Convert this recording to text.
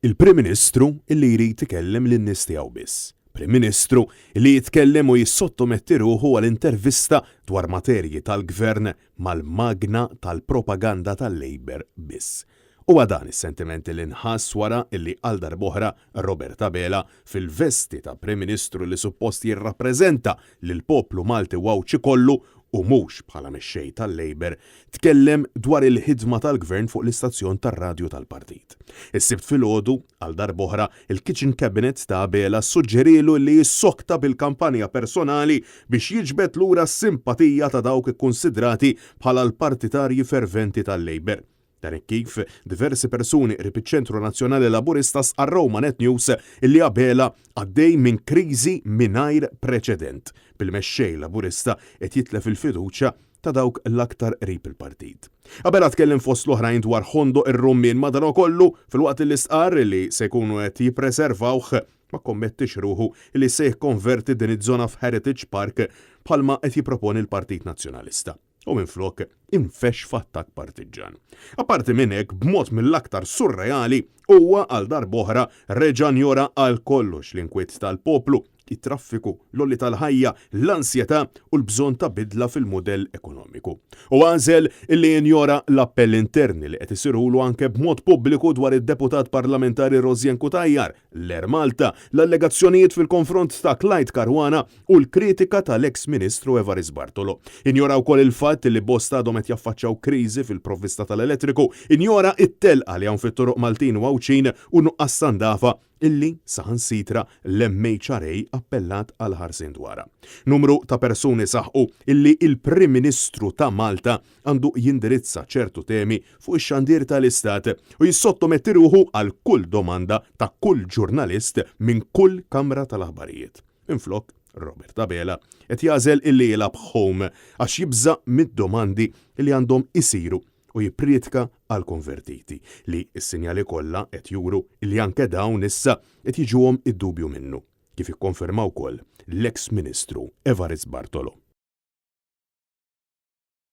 Il-Prim Ministru illi jrid ikellem lin-nies tiegħu biss. Prim Ministru li jitkellem u jissottometti ruħu għal-intervista dwar materji tal-Gvern mal-magna tal-propaganda tal-Labor biss. U dan is-sentiment li nħass wara illi għal darb'oħra Roberta Bela fil-vesti ta' Prim Ministru li suppost jirrappreżenta lil poplu Malti wawċi kollu u mhux bħala mexxej tal-Labor tkellem dwar il-ħidma tal-Gvern fuq l-istazzjon tar-radju tal-Partit. Is-sibt filgħodu għal darb'oħra il-Kitchen Cabinet ta' Bela suġġerielu li jissokta bil-kampanja personali biex jiġbed lura s-simpatija ta' dawk ikkunsidrati bħala l-partitarji ferventi tal-Labor. Dan kif diversi persuni qrib iċ-Ċentru Nazzjonali Laburista sqarrew ma' Net News illi Bela għaddej minn kriżi mingħajr preċedent bil-mexxej Laburista qed jitlef il-fiduċja ta' dawk l-aktar qrib il-partit. Bela tkellem fost l-oħrajn dwar ħondo ir-rummien madankollu filwaqt li stqarr li se jkunu qed jippreservawh ma kommettix ruħu li se jikkonverti din iż-żona f'Heritage Park bħalma qed jipproponi l-Partit Nazzjonalista. U minflok infex f'attakk partiġan. Apparti minn hekk b'mod mill-aktar surreali huwa għal darb'oħra reġa' njora għal kollox l-inkwiet tal-poplu, it-traffiku, l-olli tal-ħajja, l-ansjetà u l-bżonn ta' bidla fil-mudell ekonomiku. U għażel illi jinjora l-appell interni li qed isirulu anke b'mod pubbliku dwar id-deputat parlamentari Rosjen Kutajjar, l-Er Malta, l-allegazzjonijiet fil-konfront ta' Clyde Caruana u l-kritika tal-eks Ministru Evarist Bartolo. Injora wkoll il-fatt li bosta għadhom qed jaffaċċjaw kriżi fil-provvista tal-elettriku, injora it-telqa li hawn fit-toroq Maltin u Awċin u nuqqas sandafa illi saħansitra l-MHRA appellat għal ħarsien dwarha. Numru ta' persuni saħqu illi il-Prim Ministru ta' Malta għandu jindirizza ċertu temi fuq ix-xandir tal-Istat u jissottometti ruħu għal kull domanda ta' kull ġurnalist minn kull kamra tal-aħbarijiet. Minflok, Roberta Bela qed jażel illi jilab home għax jibża mid-domandi illi għandhom isiru u jipprietka għal konvertiti li s-sinjali kollha qed juru li anke dawn issa qed jiġuhom id-dubju minnu, kif ikkonfermaw ukoll l-eks Ministru Evarist Bartolo.